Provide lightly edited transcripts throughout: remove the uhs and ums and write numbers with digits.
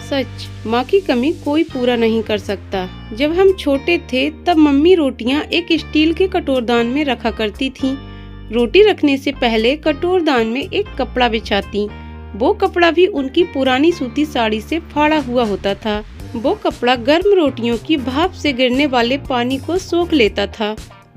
सच, माँ की कमी कोई पूरा नहीं कर सकता। जब हम छोटे थे तब मम्मी रोटियाँ एक स्टील के कटोरदान में रखा करती थीं। रोटी रखने से पहले कटोरदान में एक कपड़ा बिछाती। वो कपड़ा भी उनकी पुरानी सूती साड़ी से फाड़ा हुआ होता था। वो कपड़ा गर्म रोटियों की भाप से गिरने वाले पानी को सोख लेता था,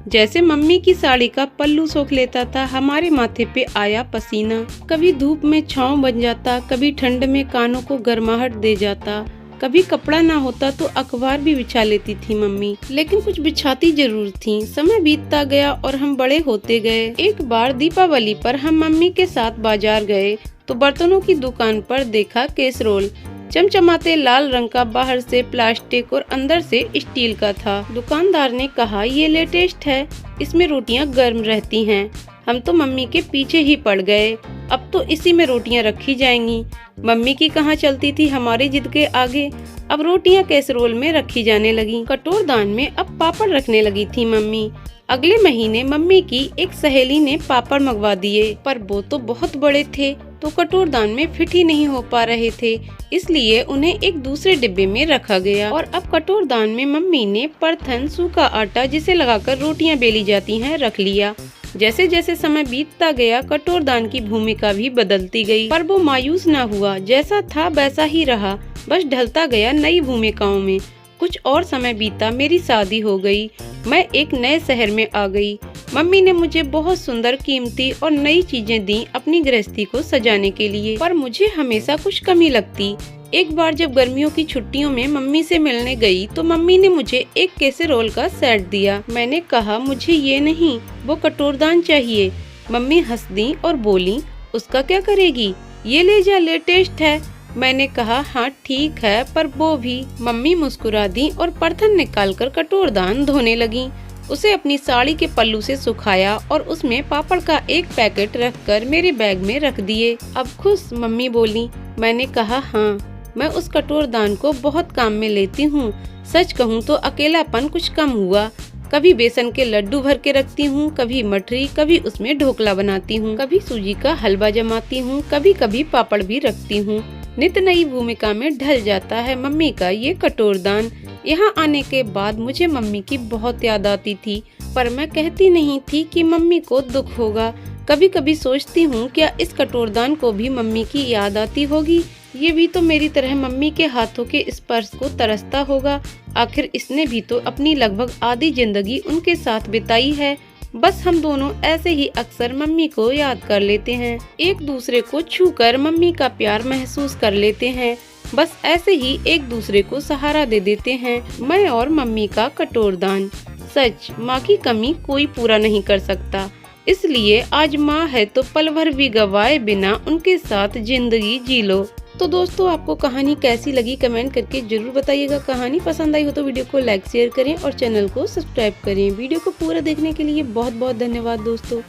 जैसे मम्मी की साड़ी का पल्लू सोख लेता था हमारे माथे पे आया पसीना। कभी धूप में छांव बन जाता, कभी ठंड में कानों को गर्माहट दे जाता, कभी कपड़ा ना होता तो अखबार भी बिछा लेती थी मम्मी, लेकिन कुछ बिछाती जरूर थी। समय बीतता गया और हम बड़े होते गए। एक बार दीपावली पर हम मम्मी के साथ बाजार गए तो बर्तनों की दुकान पर देखा कैसरोल, चमचमाते लाल रंग का, बाहर से प्लास्टिक और अंदर से स्टील का था। दुकानदार ने कहा, ये लेटेस्ट है, इसमें रोटियां गर्म रहती हैं। हम तो मम्मी के पीछे ही पड़ गए। अब तो इसी में रोटियां रखी जाएंगी। मम्मी की कहाँ चलती थी हमारी जिद के आगे। अब रोटियां कैसरोल में रखी जाने लगी। कटोरदान में अब पापड़ रखने लगी थी मम्मी। अगले महीने मम्मी की एक सहेली ने पापड़ मंगवा दिए, पर वो तो बहुत बड़े थे तो कटोरदान में फिट ही नहीं हो पा रहे थे, इसलिए उन्हें एक दूसरे डिब्बे में रखा गया। और अब कटोरदान में मम्मी ने परथन, सूखा आटा जिसे लगाकर रोटियां बेली जाती हैं, रख लिया। जैसे जैसे समय बीतता गया कटोरदान की भूमिका भी बदलती गई, पर वो मायूस न हुआ। जैसा था वैसा ही रहा, बस ढलता गया नई भूमिकाओं में। कुछ और समय बीता, मेरी शादी हो गई, मैं एक नए शहर में आ गई। मम्मी ने मुझे बहुत सुंदर, कीमती और नई चीजें दी अपनी गृहस्थी को सजाने के लिए, पर मुझे हमेशा कुछ कमी लगती। एक बार जब गर्मियों की छुट्टियों में मम्मी से मिलने गई तो मम्मी ने मुझे एक कैसेरोल का सेट दिया। मैंने कहा, मुझे ये नहीं, वो कटोरदान चाहिए। मम्मी हंस दी और बोली, उसका क्या करेगी, ये ले जा, लेटेस्ट है। मैंने कहा, हाँ ठीक है, पर वो भी। मम्मी मुस्कुरा दी और परथन निकालकर कटोरदान धोने लगी। उसे अपनी साड़ी के पल्लू से सुखाया और उसमें पापड़ का एक पैकेट रखकर मेरे बैग में रख दिए। अब खुश, मम्मी बोली। मैंने कहा, हाँ, मैं उस कटोरदान को बहुत काम में लेती हूँ। सच कहूँ तो अकेलापन कुछ कम हुआ। कभी बेसन के लड्डू भर के रखती हूँ, कभी मठरी, कभी उसमें ढोकला बनाती हूँ, कभी सूजी का हलवा जमाती हूँ, कभी कभी पापड़ भी रखती हूँ। नित नई भूमिका में ढल जाता है मम्मी का ये कटोरदान। यहाँ आने के बाद मुझे मम्मी की बहुत याद आती थी, पर मैं कहती नहीं थी कि मम्मी को दुख होगा। कभी कभी सोचती हूँ, क्या इस कटोरदान को भी मम्मी की याद आती होगी? ये भी तो मेरी तरह मम्मी के हाथों के स्पर्श को तरसता होगा। आखिर इसने भी तो अपनी लगभग आधी जिंदगी उनके साथ बिताई है। बस हम दोनों ऐसे ही अक्सर मम्मी को याद कर लेते हैं, एक दूसरे को छूकर मम्मी का प्यार महसूस कर लेते हैं। बस ऐसे ही एक दूसरे को सहारा दे देते हैं, मैं और मम्मी का कटोरदान। सच, माँ की कमी कोई पूरा नहीं कर सकता, इसलिए आज माँ है तो पल भर भी गवाए बिना उनके साथ जिंदगी जी लो। तो दोस्तों, आपको कहानी कैसी लगी कमेंट करके जरूर बताइएगा। कहानी पसंद आई हो तो वीडियो को लाइक शेयर करें और चैनल को सब्सक्राइब करें। वीडियो को पूरा देखने के लिए बहुत बहुत धन्यवाद दोस्तों।